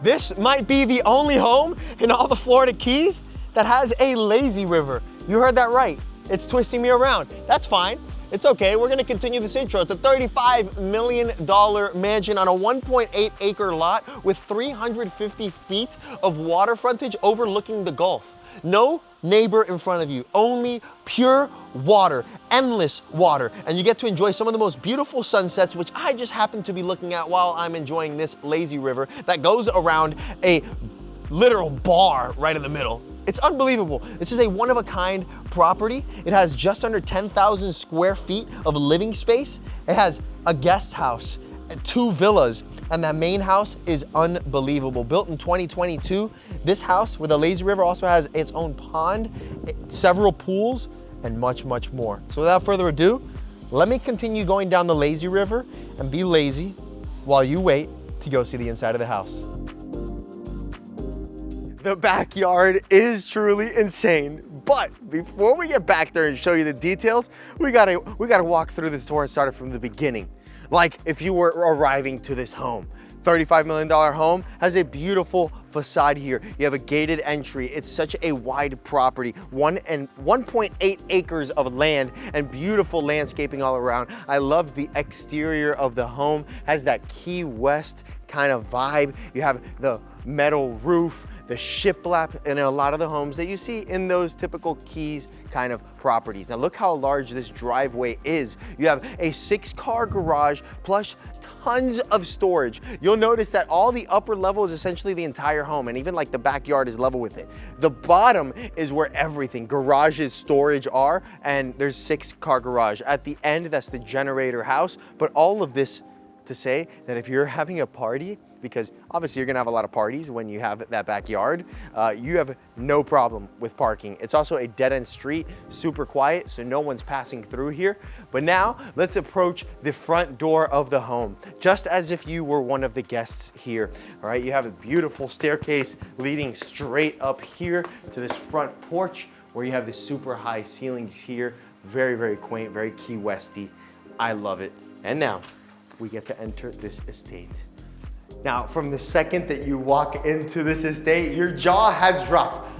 This might be the only home in all the Florida Keys that has a lazy river. You heard that right. It's twisting me around. That's fine. It's okay. We're gonna continue this intro. It's a $35 million mansion on a 1.8 acre lot with 350 feet of water frontage overlooking the Gulf. No neighbor in front of you, only pure water, endless water. And you get to enjoy some of the most beautiful sunsets, which I just happen to be looking at while I'm enjoying this lazy river that goes around a literal bar right in the middle. It's unbelievable. This is a one-of-a-kind property. It has just under 10,000 square feet of living space. It has a guest house, 2 villas, and that main house is unbelievable. Built in 2022, this house with a lazy river also has its own pond, several pools, and much, much more. So without further ado, let me continue going down the lazy river and be lazy while you wait to go see the inside of the house. The backyard is truly insane, but before we get back there and show you the details, we gotta walk through this tour and start it from the beginning. Like if you were arriving to this home. $35 million home has a beautiful facade here. You have a gated entry. It's such a wide property, 1.8 acres of land and beautiful landscaping all around. I love the exterior of the home, has that Key West kind of vibe. You have the metal roof, the shiplap, and a lot of the homes that you see in those typical Keys kind of properties. Now look how large this driveway is. You have a 6-car garage plus tons of storage. You'll notice that all the upper level is essentially the entire home, and even like the backyard is level with it. The bottom is where everything, garages, storage are, and there's 6-car garage. At the end, that's the generator house, but all of this to say that if you're having a party, because obviously you're gonna have a lot of parties when you have that backyard, you have no problem with parking. It's also a dead-end street, super quiet, so no one's passing through here. But now let's approach the front door of the home, just as if you were one of the guests here. All right, you have a beautiful staircase leading straight up here to this front porch where you have the super high ceilings here. Very, very quaint, very Key Westy. I love it. And now we get to enter this estate. Now, from the second that you walk into this estate, your jaw has dropped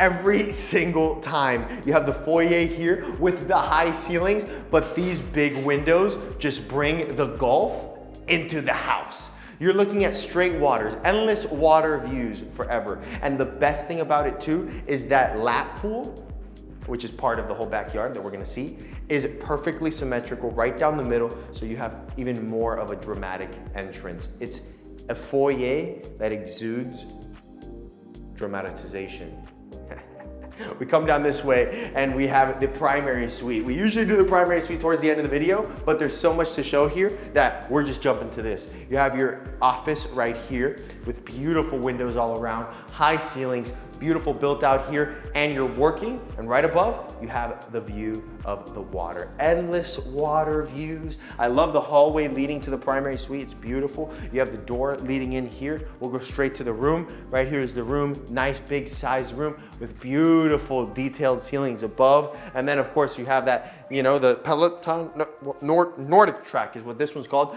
every single time. You have the foyer here with the high ceilings, but these big windows just bring the Gulf into the house. You're looking at straight waters, endless water views forever. And the best thing about it too is that lap pool, which is part of the whole backyard that we're gonna see, is perfectly symmetrical right down the middle, so you have even more of a dramatic entrance. It's a foyer that exudes dramatization. We come down this way and we have the primary suite. We usually do the primary suite towards the end of the video, but there's so much to show here that we're just jumping to this. You have your office right here with beautiful windows all around, high ceilings, beautiful built out here, and you're working, and right above, you have the view of the water. Endless water views. I love the hallway leading to the primary suite. It's beautiful. You have the door leading in here. We'll go straight to the room. Right here is the room. Nice big size room with beautiful detailed ceilings above. And then of course you have that, you know, the Peloton, Nordic track is what this one's called,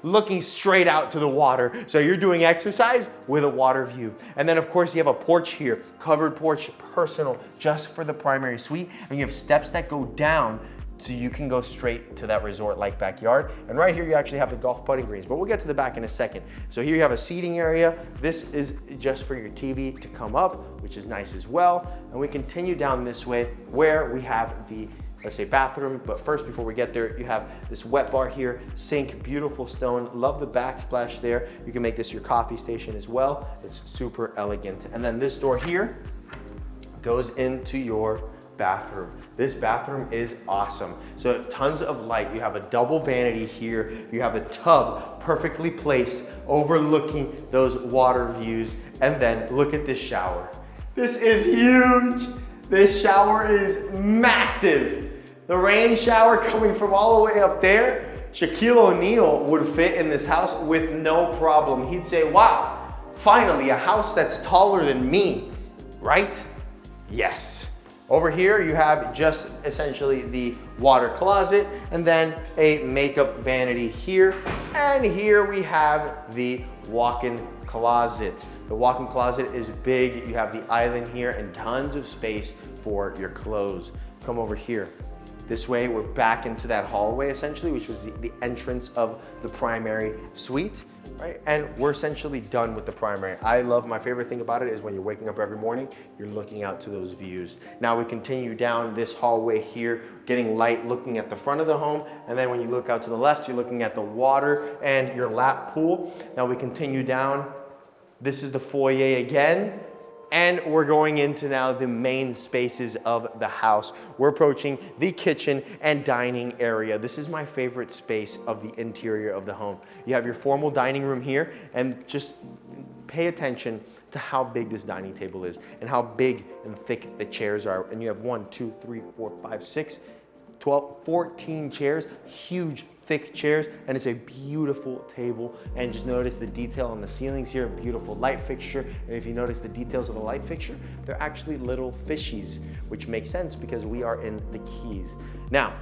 looking straight out to the water. So you're doing exercise with a water view. And then of course you have a porch here, covered porch, personal, just for the primary suite. And you have steps that go down so you can go straight to that resort-like backyard. And right here you actually have the golf putting greens, but we'll get to the back in a second. So here you have a seating area. This is just for your TV to come up, which is nice as well. And we continue down this way where we have the, let's say, bathroom. But first, before we get there, you have this wet bar here, sink, beautiful stone. Love the backsplash there. You can make this your coffee station as well. It's super elegant. And then this door here goes into your bathroom. This bathroom is awesome. So tons of light. You have a double vanity here. You have a tub perfectly placed overlooking those water views. And then look at this shower. This is huge. This shower is massive. The rain shower coming from all the way up there. Shaquille O'Neal would fit in this house with no problem. He'd say, wow, finally a house that's taller than me, right? Yes. Over here, you have just essentially the water closet and then a makeup vanity here. And here we have the walk-in closet. The walk-in closet is big. You have the island here and tons of space for your clothes. Come over here. This way, we're back into that hallway essentially, which was the entrance of the primary suite, right? And we're essentially done with the primary. My favorite thing about it is when you're waking up every morning, you're looking out to those views. Now we continue down this hallway here, getting light, looking at the front of the home. And then when you look out to the left, you're looking at the water and your lap pool. Now we continue down. This is the foyer again. And we're going into now the main spaces of the house. We're approaching the kitchen and dining area. This is my favorite space of the interior of the home. You have your formal dining room here, and just pay attention to how big this dining table is and how big and thick the chairs are. And you have 1, 2, 3, 4, 5, 6, 12, 14 chairs, huge thick chairs, and it's a beautiful table. And just notice the detail on the ceilings here, a beautiful light fixture. And if you notice the details of the light fixture, they're actually little fishies, which makes sense because we are in the Keys. Now,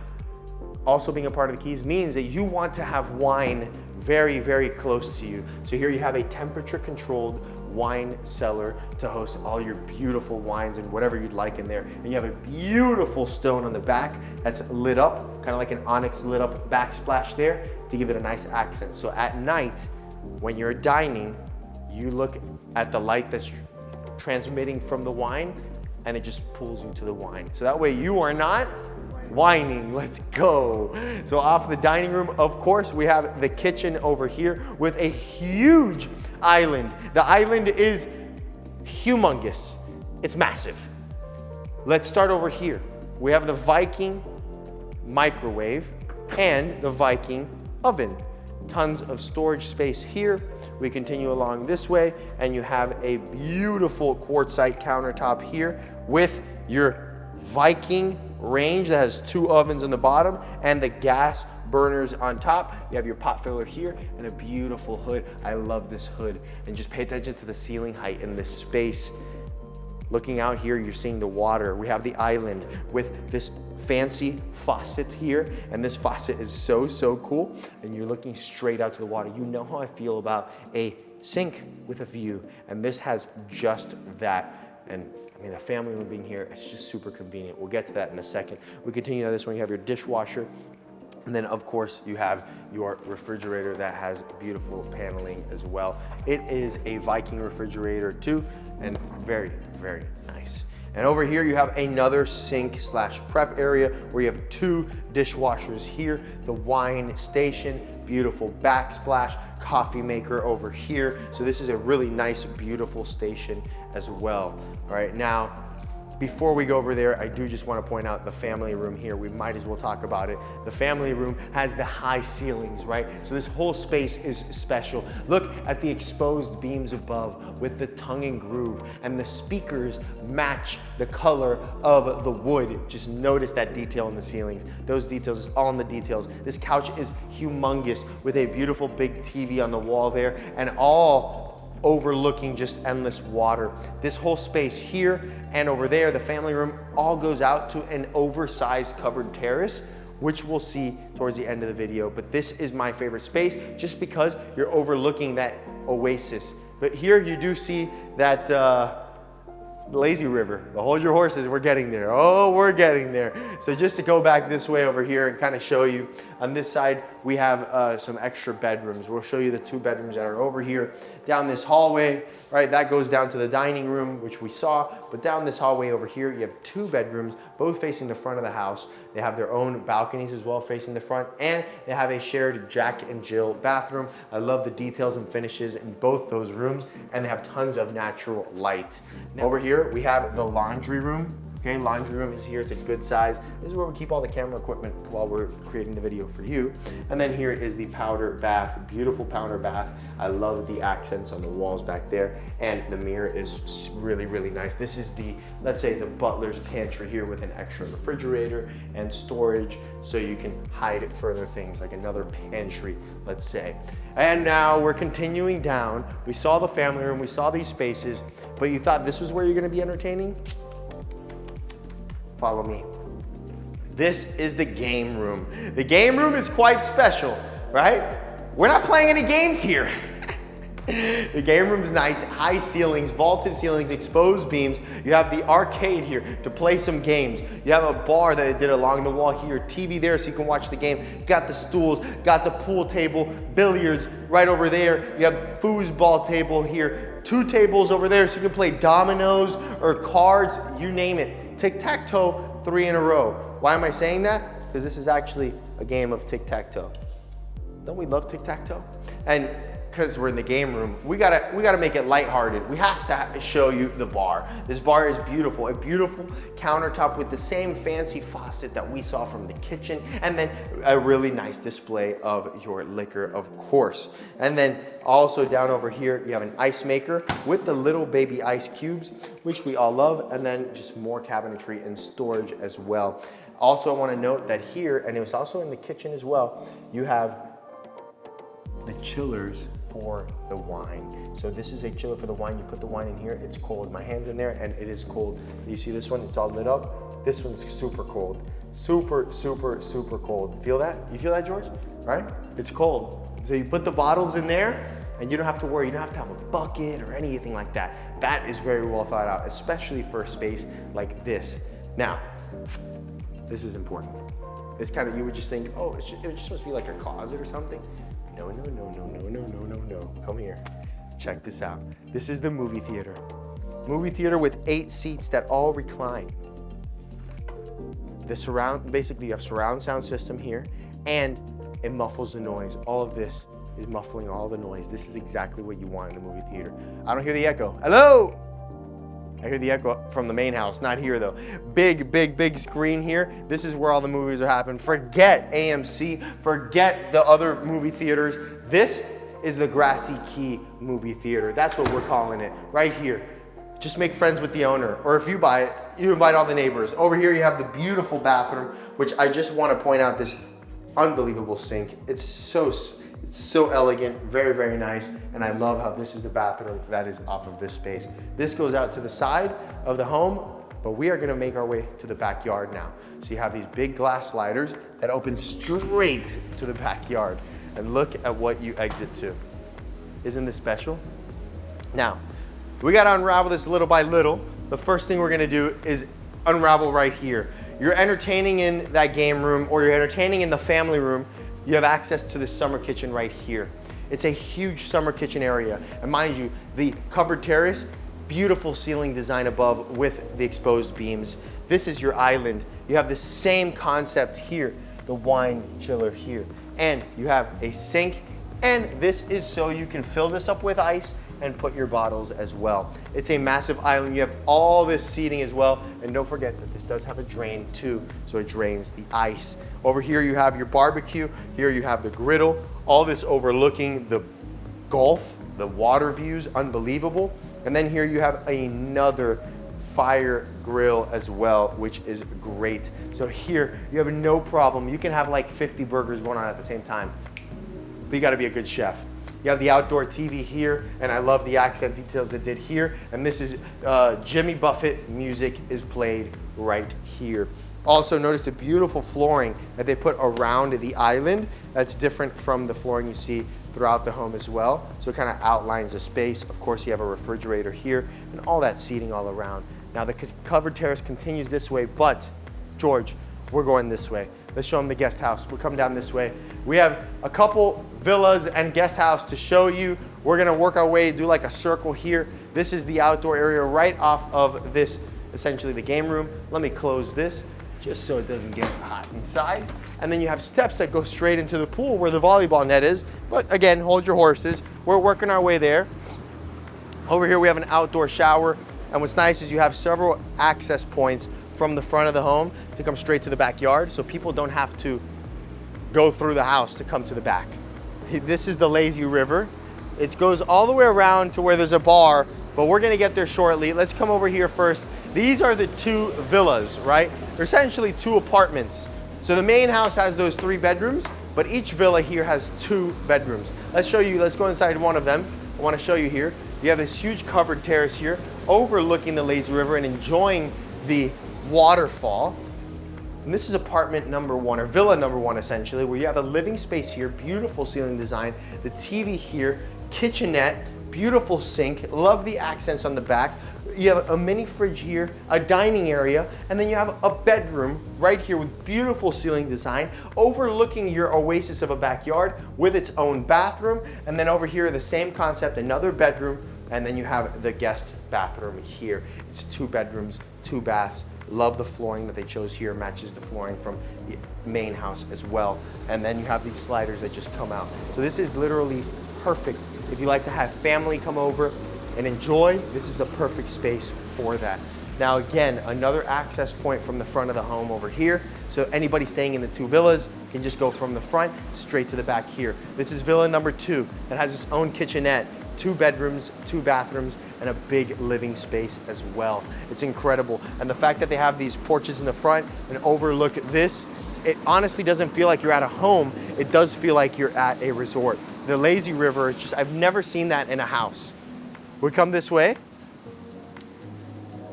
also being a part of the Keys means that you want to have wine very, very close to you. So here you have a temperature controlled wine cellar to host all your beautiful wines and whatever you'd like in there. And you have a beautiful stone on the back that's lit up, kind of like an onyx lit up backsplash there to give it a nice accent. So at night, when you're dining, you look at the light that's transmitting from the wine and it just pulls you to the wine. So that way you are not whining. Let's go. So off the dining room, of course, we have the kitchen over here with a huge island. The island is humongous. It's massive. Let's start over here. We have the Viking microwave and the Viking oven. Tons of storage space here. We continue along this way and you have a beautiful quartzite countertop here with your Viking range that has 2 ovens on the bottom and the gas burners on top. You have your pot filler here and a beautiful hood. I love this hood. And just pay attention to the ceiling height and this space. Looking out here, you're seeing the water. We have the island with this fancy faucet here, and this faucet is so, so cool. And you're looking straight out to the water. You know how I feel about a sink with a view, and this has just that. And I mean, the family room being here, it's just super convenient. We'll get to that in a second. We continue on this one. You have your dishwasher. And then of course you have your refrigerator that has beautiful paneling as well. It is a Viking refrigerator too, and very, very nice. And over here you have another sink slash prep area where you have 2 dishwashers here, the wine station, beautiful backsplash, coffee maker over here. So this is a really nice, beautiful station as well. All right, now, before we go over there, I do just want to point out the family room here. We might as well talk about it. The family room has the high ceilings, right? So this whole space is special. Look at the exposed beams above with the tongue and groove, and the speakers match the color of the wood. Just notice that detail in the ceilings. Those details is all in the details. This couch is humongous with a beautiful big TV on the wall there, and all overlooking just endless water. This whole space here and over there, the family room, all goes out to an oversized covered terrace, which we'll see towards the end of the video. But this is my favorite space just because you're overlooking that oasis. But here you do see that lazy river. But hold your horses, we're getting there. Oh, we're getting there. So just to go back this way over here and kind of show you, on this side, we have some extra bedrooms. We'll show you the 2 bedrooms that are over here. Down this hallway, right, that goes down to the dining room, which we saw. But down this hallway over here, you have 2 bedrooms, both facing the front of the house. They have their own balconies as well facing the front, and they have a shared Jack and Jill bathroom. I love the details and finishes in both those rooms, and they have tons of natural light. Now, over here, we have the laundry room. Okay, laundry room is here, it's a good size. This is where we keep all the camera equipment while we're creating the video for you. And then here is the powder bath, beautiful powder bath. I love the accents on the walls back there. And the mirror is really, really nice. This is the, let's say, the butler's pantry here with an extra refrigerator and storage so you can hide further things like another pantry, let's say. And now we're continuing down. We saw the family room, we saw these spaces, but you thought this was where you're gonna be entertaining? Follow me. This is the game room. The game room is quite special, right? We're not playing any games here. The game room's nice, high ceilings, vaulted ceilings, exposed beams. You have the arcade here to play some games. You have a bar that they did along the wall here, TV there so you can watch the game. Got the stools, got the pool table, billiards right over there. You have foosball table here, 2 tables over there so you can play dominoes or cards, you name it. Tic-tac-toe, 3 in a row. Why am I saying that? Because this is actually a game of tic-tac-toe. Don't we love tic-tac-toe? And because we're in the game room, we gotta make it lighthearted. We have to show you the bar. This bar is beautiful, a beautiful countertop with the same fancy faucet that we saw from the kitchen, and then a really nice display of your liquor, of course. And then also down over here, you have an ice maker with the little baby ice cubes, which we all love, and then just more cabinetry and storage as well. Also, I wanna note that here, and it was also in the kitchen as well, you have the chillers for the wine. So this is a chiller for the wine. You put the wine in here, it's cold. My hand's in there and it is cold. You see this one? It's all lit up. This one's super cold. Super, super, super cold. Feel that? You feel that, George? Right? It's cold. So you put the bottles in there and you don't have to worry. You don't have to have a bucket or anything like that. That is very well thought out, especially for a space like this. Now, this is important. This kind of, you would just think, oh, it just must be like a closet or something. No, no, no, no, no, no, no, no, no. Come here. Check this out. This is the movie theater. Movie theater with 8 seats that all recline. Basically you have surround sound system here, and it muffles the noise. All of this is muffling all the noise. This is exactly what you want in a movie theater. I don't hear the echo. Hello? I hear the echo from the main house, not here though. Big, big, big screen here. This is where all the movies are happening. Forget AMC, forget the other movie theaters. This is the Grassy Key movie theater. That's what we're calling it, right here. Just make friends with the owner, or if you buy it, you invite all the neighbors. Over here you have the beautiful bathroom, which I just want to point out this unbelievable sink. It's so elegant, very, very nice, and I love how this is the bathroom that is off of this space. This goes out to the side of the home, but we are gonna make our way to the backyard now. So you have these big glass sliders that open straight to the backyard, and look at what you exit to. Isn't this special? Now, we gotta unravel this little by little. The first thing we're gonna do is unravel right here. You're entertaining in that game room, or you're entertaining in the family room, you have access to the summer kitchen right here. It's a huge summer kitchen area. And mind you, the covered terrace, beautiful ceiling design above with the exposed beams. This is your island. You have the same concept here, the wine chiller here. And you have a sink, and this is so you can fill this up with ice and put your bottles as well. It's a massive island. You have all this seating as well. And don't forget that this does have a drain too, so it drains the ice. Over here you have your barbecue. Here you have the griddle. All this overlooking the Gulf, the water views, unbelievable. And then here you have another fire grill as well, which is great. So here you have no problem. You can have like 50 burgers going on at the same time, but you gotta be a good chef. You have the outdoor TV here, and I love the accent details they did here. And this is Jimmy Buffett music is played right here. Also notice the beautiful flooring that they put around the island. That's different from the flooring you see throughout the home as well. So it kind of outlines the space. Of course, you have a refrigerator here and all that seating all around. Now the covered terrace continues this way, but George, we're going this way. Let's show them the guest house. We're coming down this way. We have a couple villas and guest house to show you. We're gonna work our way, do like a circle here. This is the outdoor area right off of this, essentially the game room. Let me close this just so it doesn't get hot inside. And then you have steps that go straight into the pool where the volleyball net is. But again, hold your horses. We're working our way there. Over here we have an outdoor shower. And what's nice is you have several access points from the front of the home to come straight to the backyard, so people don't have to go through the house to come to the back. This is the lazy river. It goes all the way around to where there's a bar, but we're gonna get there shortly. Let's come over here first. These are the 2 villas, right? They're essentially 2 apartments. So the main house has those 3 bedrooms, but each villa here has 2 bedrooms. Let's show you, let's go inside one of them. I wanna show you here. You have this huge covered terrace here, overlooking the lazy river and enjoying the waterfall. And this is apartment number 1, or villa number 1 essentially, where you have a living space here, beautiful ceiling design, the TV here, kitchenette, beautiful sink, love the accents on the back. You have a mini fridge here, a dining area, and then you have a bedroom right here with beautiful ceiling design, overlooking your oasis of a backyard with its own bathroom. And then over here, the same concept, another bedroom, and then you have the guest bathroom here. It's 2 bedrooms, 2 baths. Love the flooring that they chose here, matches the flooring from the main house as well. And then you have these sliders that just come out. So this is literally perfect. If you like to have family come over and enjoy, this is the perfect space for that. Now again, another access point from the front of the home over here. So anybody staying in the 2 villas can just go from the front straight to the back here. This is villa number 2 that has its own kitchenette, 2 bedrooms, 2 bathrooms, and a big living space as well. It's incredible. And the fact that they have these porches in the front and overlook this, it honestly doesn't feel like you're at a home. It does feel like you're at a resort. The lazy river, it's just, I've never seen that in a house. We come this way,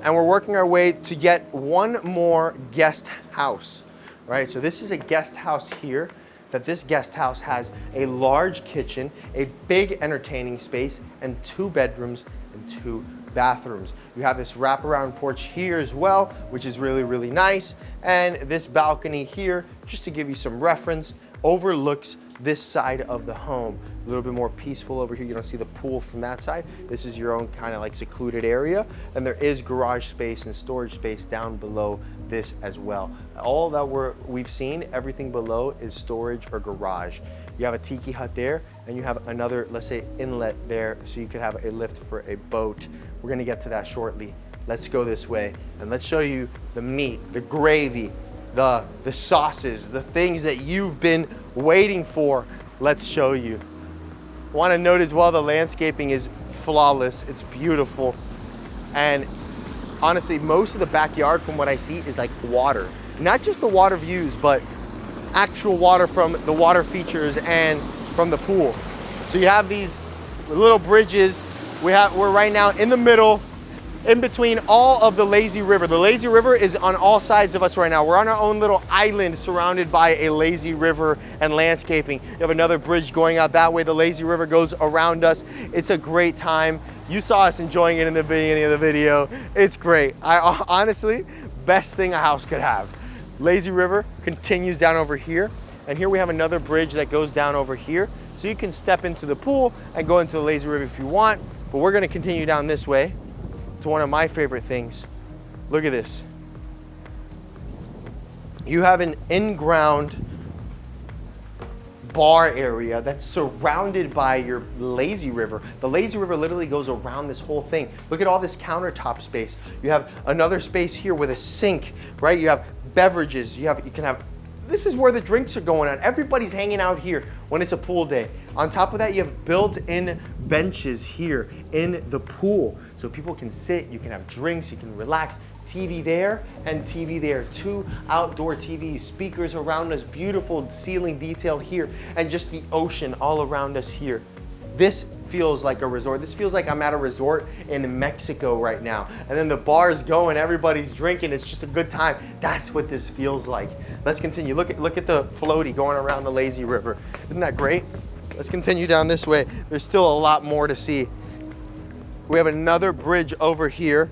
and we're working our way to get one more guest house, right? So this is a guest house here. That this guest house has a large kitchen, a big entertaining space, and 2 bedrooms and 2 bathrooms. You have this wraparound porch here as well, which is really, really nice. And this balcony here, just to give you some reference, overlooks this side of the home. A little bit more peaceful over here. You don't see the pool from that side. This is your own kind of like secluded area. And there is garage space and storage space down below this as well. All that we've seen, everything below is storage or garage. You have a tiki hut there, and you have another, let's say, inlet there, so you could have a lift for a boat. We're gonna get to that shortly. Let's go this way, and let's show you the meat, the gravy, the sauces, the things that you've been waiting for. Let's show you. Want to note as well, the landscaping is flawless. It's beautiful. And honestly, most of the backyard from what I see is like water. Not just the water views, but actual water from the water features and from the pool. So you have these little bridges. We're right now in the middle, in between all of the lazy river. The lazy river is on all sides of us right now. We're on our own little island surrounded by a lazy river and landscaping. You have another bridge going out that way. The lazy river goes around us. It's a great time. You saw us enjoying it in the beginning of the video. It's great. Honestly, best thing a house could have. Lazy river continues down over here. And here we have another bridge that goes down over here. So you can step into the pool and go into the lazy river if you want. But we're gonna continue down this way to one of my favorite things. Look at this. You have an in-ground bar area that's surrounded by your lazy river. The lazy river literally goes around this whole thing. Look at all this countertop space. You have another space here with a sink, right? You have beverages. You can have, this is where the drinks are going on. Everybody's hanging out here when it's a pool day. On top of that, you have built-in benches here in the pool. So people can sit, you can have drinks, you can relax. TV there and TV there. 2 outdoor TVs, speakers around us, beautiful ceiling detail here, and just the ocean all around us here. This feels like a resort. This feels like I'm at a resort in Mexico right now. And then the bar's going, everybody's drinking, it's just a good time. That's what this feels like. Let's continue. Look at the floaty going around the lazy river. Isn't that great? Let's continue down this way. There's still a lot more to see. We have another bridge over here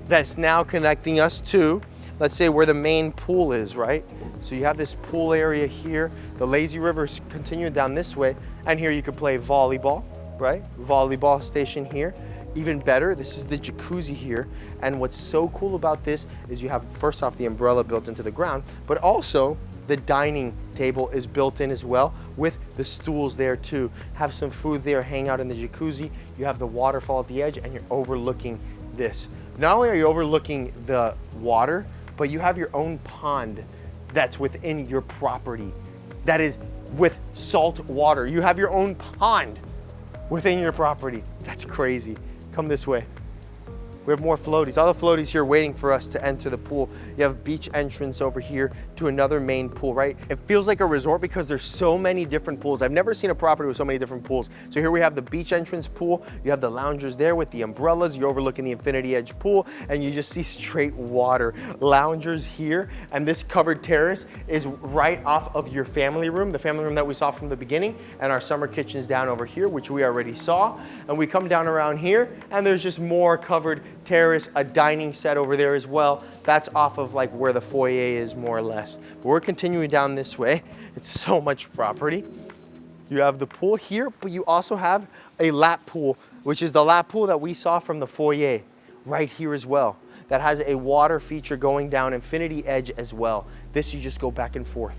that's now connecting us to, let's say, where the main pool is, right? So you have this pool area here. The lazy river's continuing down this way. And here you could play volleyball, right? Volleyball station here. Even better, this is the jacuzzi here. And what's so cool about this is you have, first off, the umbrella built into the ground, but also the dining table is built in as well with the stools there too. Have some food there, hang out in the jacuzzi. You have the waterfall at the edge and you're overlooking this. Not only are you overlooking the water, but you have your own pond that's within your property that is with salt water. You have your own pond within your property. That's crazy. Come this way. We have more floaties. All the floaties here waiting for us to enter the pool. You have beach entrance over here to another main pool, right? It feels like a resort because there's so many different pools. I've never seen a property with so many different pools. So here we have the beach entrance pool. You have the loungers there with the umbrellas. You're overlooking the infinity edge pool and you just see straight water. Loungers here, and this covered terrace is right off of your family room, the family room that we saw from the beginning, and our summer kitchen's down over here, which we already saw. And we come down around here and there's just more covered terrace, a dining set over there as well. That's off of like where the foyer is more or less. But we're continuing down this way. It's so much property. You have the pool here, but you also have a lap pool, which is the lap pool that we saw from the foyer right here as well. That has a water feature going down infinity edge as well. This you just go back and forth.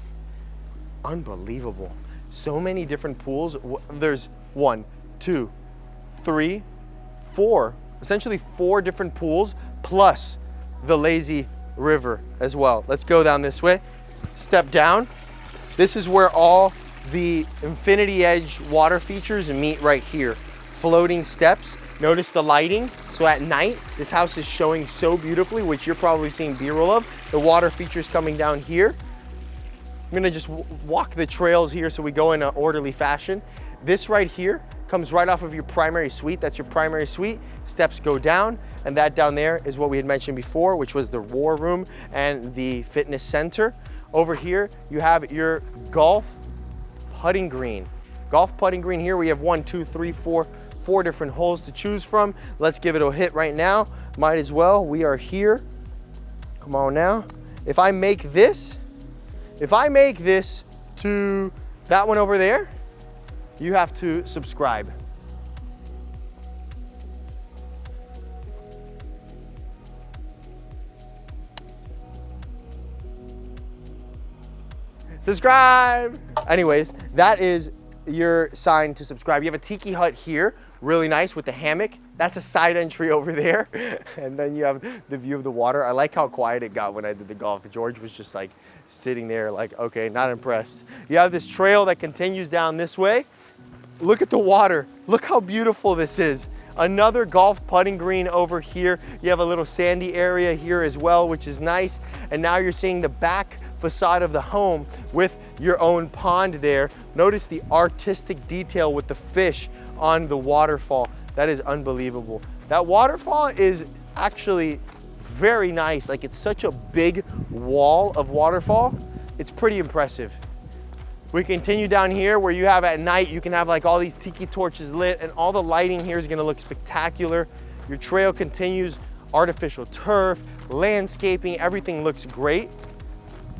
Unbelievable. So many different pools. There's 1, 2, 3, 4, essentially 4 different pools plus the lazy river as well. Let's go down this way. Step down. This is where all the infinity edge water features meet right here. Floating steps. Notice the lighting. So at night, this house is showing so beautifully, which you're probably seeing B-roll of. The water features coming down here. I'm gonna just walk the trails here so we go in an orderly fashion. This right here comes right off of your primary suite. That's your primary suite. Steps go down, and that down there is what we had mentioned before, which was the war room and the fitness center. Over here, you have your golf putting green. Golf putting green here, we have 1, 2, 3, 4 different holes to choose from. Let's give it a hit right now. Might as well, we are here. Come on now. If I make this to that one over there, you have to subscribe. Subscribe! Anyways, that is your sign to subscribe. You have a tiki hut here, really nice with the hammock. That's a side entry over there. And then you have the view of the water. I like how quiet it got when I did the golf. George was just like sitting there like, okay, not impressed. You have this trail that continues down this way. Look at the water. Look how beautiful this is. Another golf putting green over here. You have a little sandy area here as well, which is nice. And now you're seeing the back facade of the home with your own pond there. Notice the artistic detail with the fish on the waterfall. That is unbelievable. That waterfall is actually very nice. Like, it's such a big wall of waterfall. It's pretty impressive. We continue down here where you have at night, you can have like all these tiki torches lit, and all the lighting here is gonna look spectacular. Your trail continues, artificial turf, landscaping, everything looks great.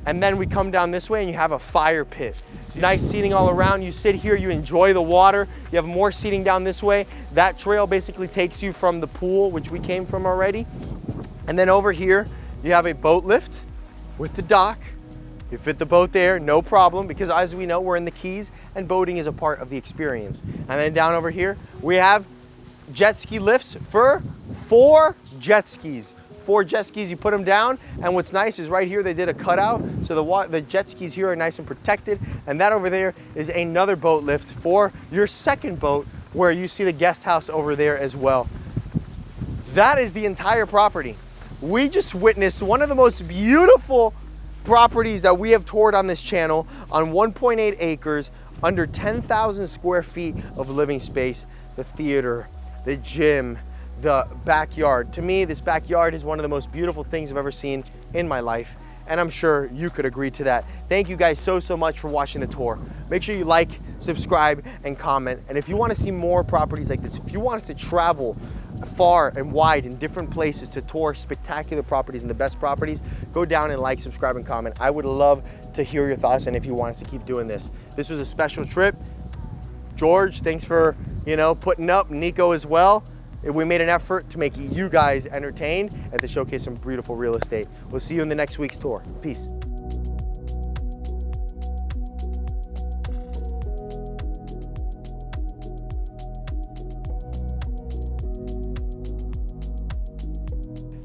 And then we come down this way and you have a fire pit. Nice seating all around. You sit here, you enjoy the water. You have more seating down this way. That trail basically takes you from the pool, which we came from already. And then over here, you have a boat lift with the dock. You fit the boat there, no problem, because as we know, we're in the Keys and boating is a part of the experience. And then down over here, we have jet ski lifts for 4 jet skis. 4 jet skis, you put them down, and what's nice is right here they did a cutout, so the jet skis here are nice and protected, and that over there is another boat lift for your second boat, where you see the guest house over there as well. That is the entire property. We just witnessed one of the most beautiful properties that we have toured on this channel, on 1.8 acres, under 10,000 square feet of living space, the theater, the gym, the backyard. To me, this backyard is one of the most beautiful things I've ever seen in my life, and I'm sure you could agree to that. Thank you guys so much for watching the tour. Make sure you like, subscribe, and comment. And if you want to see more properties like this, if you want us to travel far and wide in different places to tour spectacular properties and the best properties, go down and like, subscribe, and comment. I would love to hear your thoughts and if you want us to keep doing this. This was a special trip. George, thanks for, putting up. Nico as well. We made an effort to make you guys entertained and to showcase some beautiful real estate. We'll see you in the next week's tour. Peace.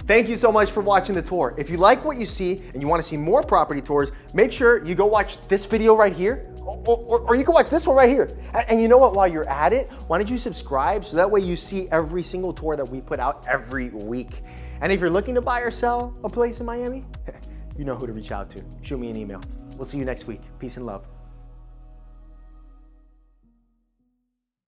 Thank you so much for watching the tour. If you like what you see and you want to see more property tours, make sure you go watch this video right here, Or you can watch this one right here. And you know what, while you're at it, why don't you subscribe so that way you see every single tour that we put out every week. And if you're looking to buy or sell a place in Miami, you know who to reach out to. Shoot me an email. We'll see you next week. Peace and love.